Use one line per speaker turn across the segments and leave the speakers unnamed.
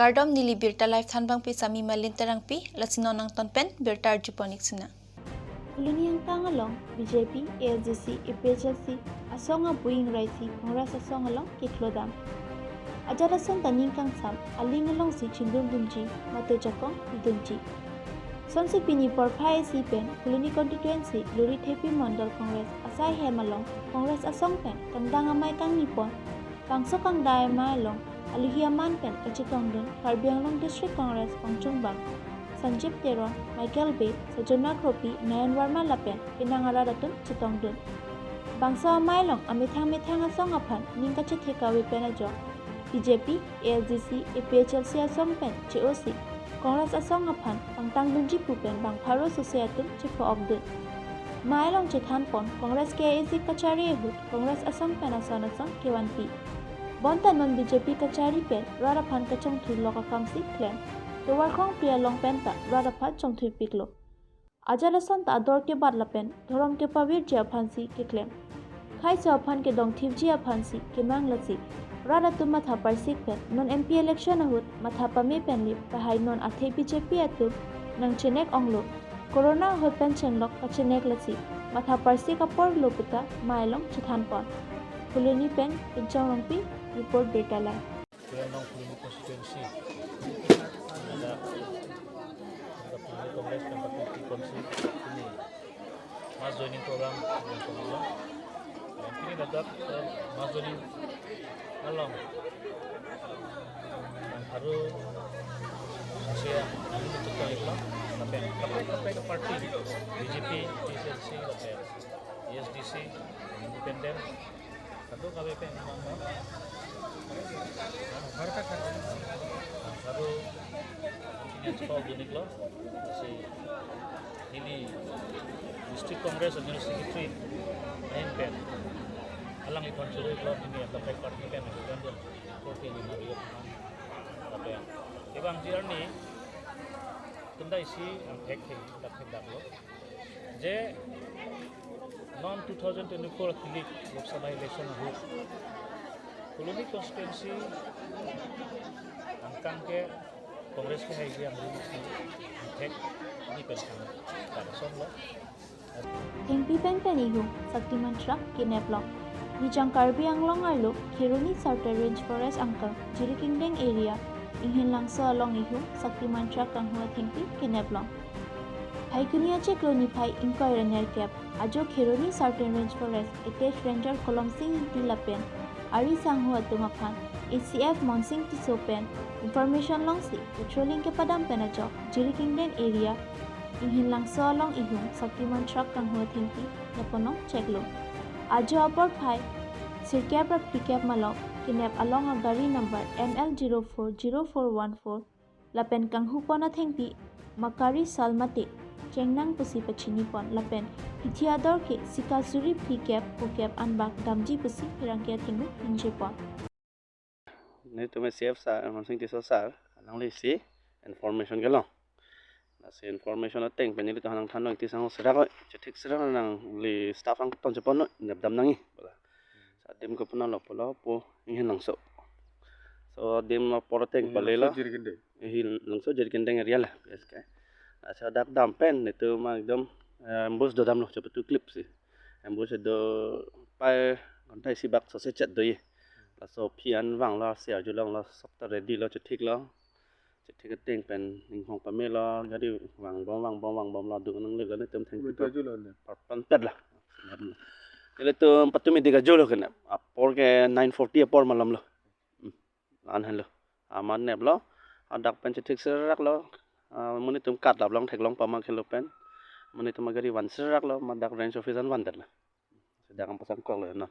Kardom nili birta life thanbang pi sami malin terang pi lasino nang tonpen birta arjuponik sina.
Kulini yang tangalong BJP, ASDC, IPHLC, asonga buing raisi, Kongres asongalong kiklodam. Ajara son taning kang sam, alingalong si chindun dunji, mate jakong dunji. Son si pini porpai si pen, kulini constituency, luri tepi mandal Kongres, asai hemalong, Kongres asong pen, kandang amay kang nipon, kang so kang dae malong, alihiaman pen, kachitong dun, Karbianglong District Congress, Pangchungbang. Sanjib Teron, Michael Bay, Sajona Kropi, Nayan Warma Lapen, Pinangararatun, Chitongdun. Bangsa Mailong, Amithang Asong Apan, Ninka Chitheka Wipenajo, BJP, ASDC, APHLC Asong Pen, COC, Kongres Asong Apan, Pangtang Dunji Pupen, Bang Paro Societun, Chipo Obdun. Mailong Chithan Pon, Kongres KAC Kachari Ehud, Kongres Asong Pen Asong K1P. Bontan non BJP Kachari Pen, Rarapan Kachong Thu Loka Kamsi, Clan. Tuwar kong pria long penta rada pat chong thui piklo. Ajala son ta ador ke bad lapen, thorom ke pavir jia phansi ke klem. Khai sa phan ke dong thiv jia phansi ke mang lasi. Rada tu matha parsik pen, non MP election ahut matha pame pen lip pahai non athe BJP atu nang chenek onglo. Corona hot pen chenlok ka chenek lasi. Matha parsik apor lo puta mailong chithan pon. Kuluni pen pinchang rongpi report data lai.
Kongres tempat konsi ini mas joining program yang kedua dan ini dapat mas joining along harus saya untuk kali lah tapi parti BJP, PSLC, ESDC, Independen satu KBP harus ini sekolah unik loh si ini District Congress Administrative Secretary main pen alang ikon suruh klub ini atau paper ini pen dan dan kopi ini mari tapi yang ibang journey tunda isi ampek dapat daplo je non 2024 kilik Lok Sabha election ho Koloni constituency angkang ke Kongres ke hai yang ini tek ini penting pada somlo
Thengpi pen ihu sakti mantra kineplong ni Karbi Anglong arlo Kiruni Southern Range Forest angkang Jirikingdeng area inghin langso along ihu sakti mantra kang hua thengpi kineplong Hai kunia che kloni pai inquiry ner cap ajo Kiruni Southern Range Forest attached ranger kolom sing dilapen ari sang hua tumapan ACF Monsing Tisopen information long si patrolling ke padam penajo Jirikingdeng area inghin langso along ihung saktiman truck kang hua thengpi naponong cheklo ajo apor phai sirkap ra pickup malok kinap along a gari number ML040414 lapen kang hupona thengpi makari salmate chengnang pusi pachini pon lapen hithiador ke sikazuri pickup pukap anbak damji pusi pirangkia tingu injepon
Ini tu siap sa, masing tiso sa, nang lisi information galong. Nasi information ateng, penili tu hanang tanong tisang serak, cetik serak nang li staff ang ton cepon no, nyabdam nangi, bala. Sa dim ko punang lopo lopo, ingin langso. So dim lopo ateng balela, ingin langso jadi kendeng area lah, biasa. Nasi dak dampen itu magdom, embus do dam lo, cepet tu clip sih. Embus do pai kontai sibak so secet do ye. So pian wang lo sia julong lo sokta ready lo cetik lo cetik ting pen ingkong pame lo jadi wang bom lo du nang le gane tem thang pan pet lah ele tu 4:30 julo kena apor ke 9:40 apor malam lo an han lo aman nep lo adak pen cetik serak lo muni tum kat lap long thek long pama khelo pen muni tum gari wan serak lo madak range office an wandat lah sedang pasang kol lo no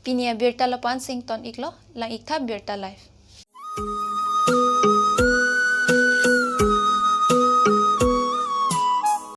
Pinia birta lapan sing ton iklo lang ikta birta life